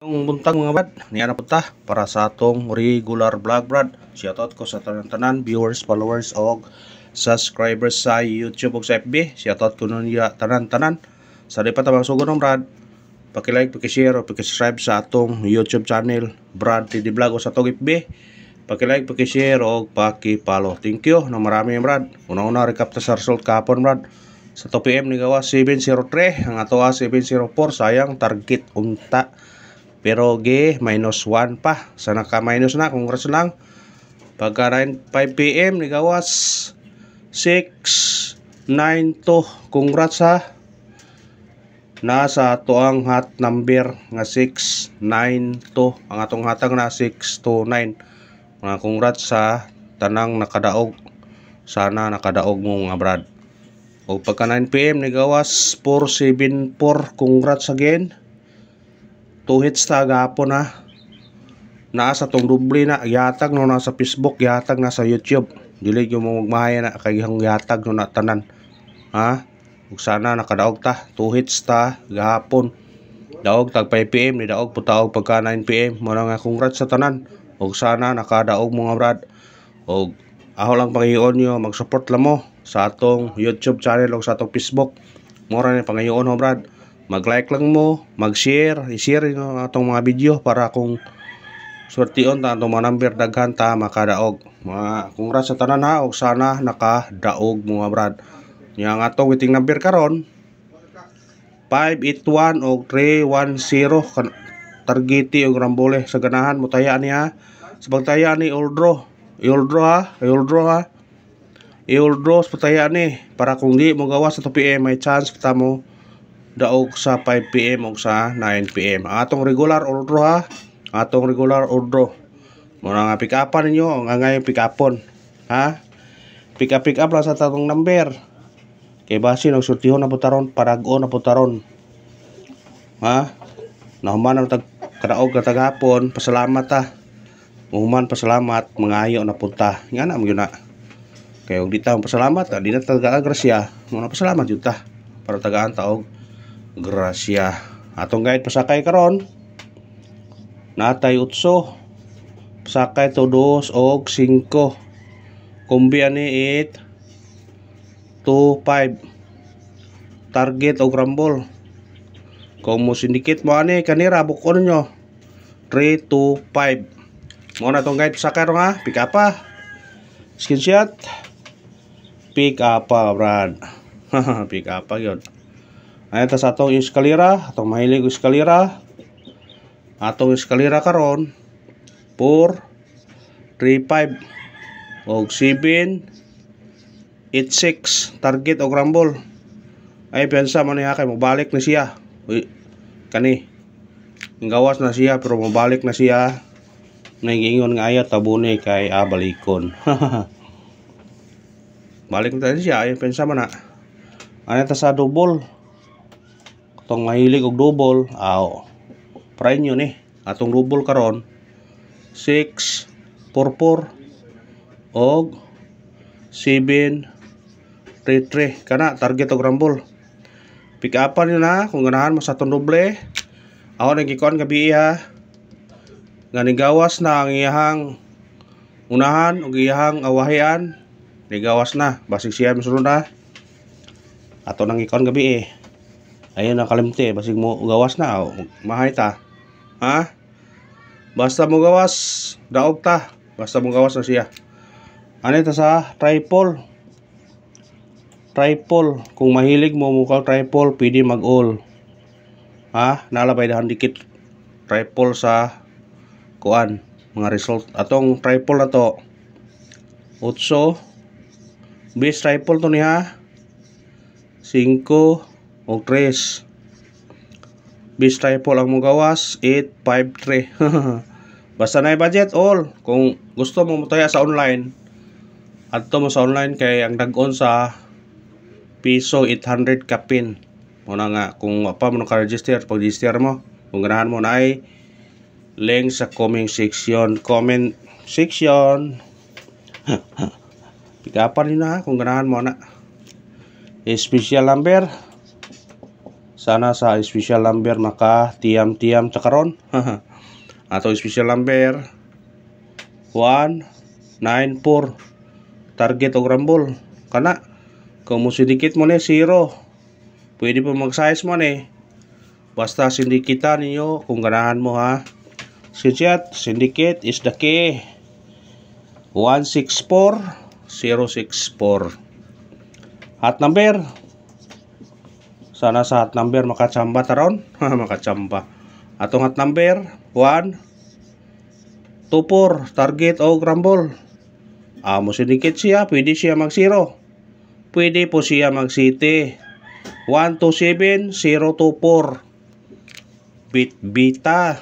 Yung buntag mga brad, niya na punta para sa atong regular vlog brad. Shoutout ko sa tanan-tanan, viewers, followers, o subscribers sa YouTube o sa FB. Shoutout ko nun ya tanan-tanan. Sa di pa tabang sugon brad, paki-like, paki-share, o paki-subscribe sa atong YouTube channel, Brad TD Vlog, o sa atong FB. Paki-like, paki-share, o paki-follow. Thank you na marami brad. Una-una, recap ta sa result kahapon brad. Sa 2 PM ni gawa 703, ang ato 704, sayang target unta. Pero minus 1 pa. Sa naka-minus na, congrats lang. Pagka 5 PM, nigawas 692. Congrats ha. Nasa ato ang hot number nga 692. Ang atong hatag na 629. Mga congrats sa tanang nakadaog. Sana nakadaog mo nga brad. O pagka 9 PM, nigawas 474. Congrats again. 2 hits ta gapon ha. Nasa tong doble na yatag no, nasa Facebook, yatag na sa YouTube. Dili yung magmahaya na kay hang yatag no na tanan. Ha? Ug sana nakadaog ta. 2 hits ta gahapon. Daog tag 5 PM ni daog putaog pagka 9 PM. Mo nga congrats sa tanan. Ug sana nakadaog mo nga brad. Ug aho lang pangayoon nyo, mag-support lang mo sa atong YouTube channel o sa atong Facebook. Mura ni pangayoon ho brad. Mag-like lang mo, mag-share, i-share nyo atong mga video para kung swertiyon ta atong mga number daghan ta makadaog. Mga congrats sa tanan ha, og sana nakadaog mga brad. Yang atong waiting number karon 581 og 310 targeti og rambole sa ganahan mo taya niya. Sa pagtaya ni Oldro ha, Oldro sa pagtaya ni para kung di mo gawa sa 2 PM may chance kita mo daog sa 5 PM o sa 9 PM. Ang atong regular order ha. Atong regular order. Muna nga pick upan ninyo. Ang ngay pick upon. Ha? Pick up lang sa tatong number. Kay base ng surtihon na putaron. Paragon na putaron. Ha? Nahuman ang kadaog na tagapon. Pasalamat ha. Muhuman pasalamat. Mangayo na punta. Nga na mo yun na. Kaya huwag di taong pasalamat. Di na taga-agrasya. Muna pasalamat yun ta. Para tagaan taog grasya. Atong guide pasakay karon natay 8 pasakay to 2 og 5 kumbi ani 8 to 5 target og rumble. Kung mo sindikit mo ani kanira bukon nyo 3 to 5 mo na tong guide pasakay ron ha. Pick up pa screenshot, pick up pa brad. Pick up pa yun. Ay ta sa atong eskalera, atong mahilig eskalera. Atong eskalera karon 4 3 5 og 7 8 6 target og rumble. Ay pensa man niya kay mobalik na siya. Uy, kani gawas na siya pero mobalik na siya. Nagingon nga ayaw tabuni kay balikon. Balik na siya ay pensa man na. Ay ta sa double. Atong mahilig og double, try nyo ni. Atong double karon 6 4 og 7 3 3 kana target og rumble. Pick upan nyo na kung ganahan mo sa atong double. Ako nagikon gabi ha. Nga nigawas na ang iyahang unahan og iyahang awahian. Nigawas na, basig siya misulod na. Ato nang ikon gabi ayun ang kalimti, basig mo gawas na, mahay ta. Ha? Basta mo gawas, daog ta. Basta mo gawas na siya. Ano ito sa triple? Triple. Kung mahilig mo mukha triple, pwede mag-all. Ha? Nalabay dahan dikit. Triple sa kuan. Mga result. Atong triple na to. 8. Base triple to niya. 5 o 3. Base triple ang mo gawas 853. Basta na budget all. Kung gusto mo mutaya sa online, adto mo sa online kay ang dag-on sa piso 800 kapin. Muna nga kung pa mo naka-register, pag-register mo, kung ganahan mo na ay link sa comment section. Pikapan nyo na kung ganahan mo na. Special number Sana sa special number maka tiam-tiam sa karon. Ato special number 194 target og rumble. Kana kung mo sindikit mo ni 0, pwede po mag-size mo ni. Basta sindikitan ninyo kung ganahan mo ha. Syndicate is the key. 164064. Hot number. Sana sa hot number makachamba taron. Makachamba. Atong hot number 124 target o rumble. Mo syndicate siya, pwede siya mag 0. Pwede po siya mag city. 127024. Bita.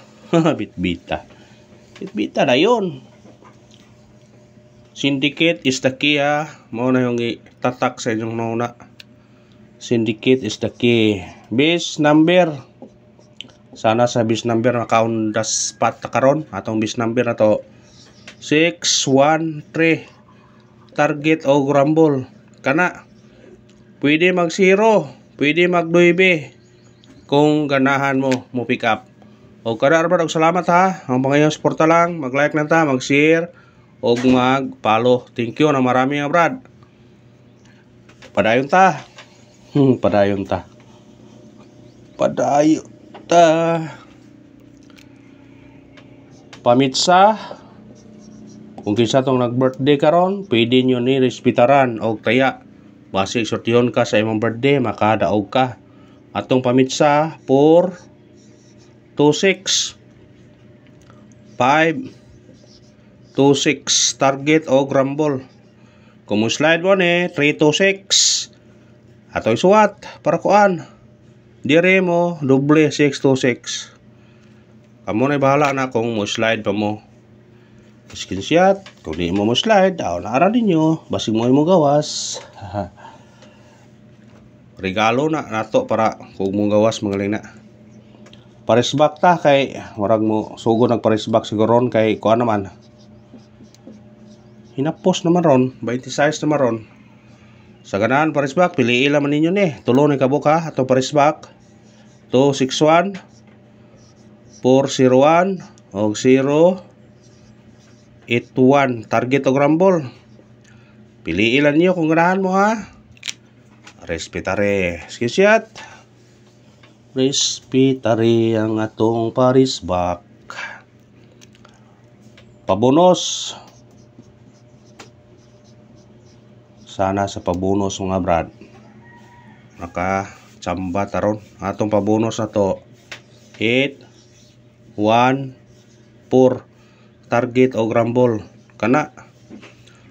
Bita na yun. Syndicate is the key ha. Mo na yung itatak sa inyong nauna. Syndicate is the key. Base number. Sana sa base number makaundas spot karon. Atong base number na to 613 target o rumble. Kana pwede mag 0, pwede mag 9 kung ganahan mo pick up. O kada arba og salamat ha. Ang pangayong suporta lang, mag-like lang ta, mag-share og mag-follow. Thank you na marami nga brad. Padayon ta. Padayon ta. Padayon ta. Pamitsa. Kung kinsa tong nag-birthday karon, pwede nyo ni respetaran og taya. Base sortihon ka sa imong birthday, makadaog ka. Atong pamitsa 426 526 target o rumble. Kung mo slide mo ni 326 ato isuwat para kuan. Dire mo doble 626. Kamo na bahala na kung mo slide pa mo. Screenshot. Kung di mo slide, na ara ninyo. Basig mo gawas. Regalo na nato para kung mo gawas magaling na. Parisbak ta kay murag mo sugo nagparisbak siguro kay kuan naman. Hinapos naman ron, 26 naman ron. Sa ganahan parisbak, piliin naman ninyo ni. Tulo ni kabuk ha, ato parisbak. 261 401 og 081 target og rumble. Piliin lang niyo kung ganahan mo ha. Respetare. Screenshot. Respetare ang atong parisbak. Pabonos. Sana sa pabonos mga brad. Chamba taron. Atong pabonos na to 814 target o rumble. Kana.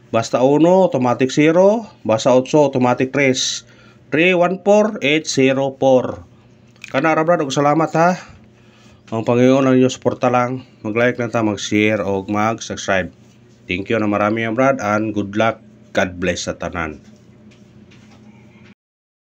Basta 1 automatic 0. Basta 8 automatic 3. 314804. Kana ra brad og salamat ha. Ang Panginoon ang inyo suporta lang. Mag-like na ta, mag-share o mag-subscribe. Thank you na marami brad and good luck. God bless sa tanan.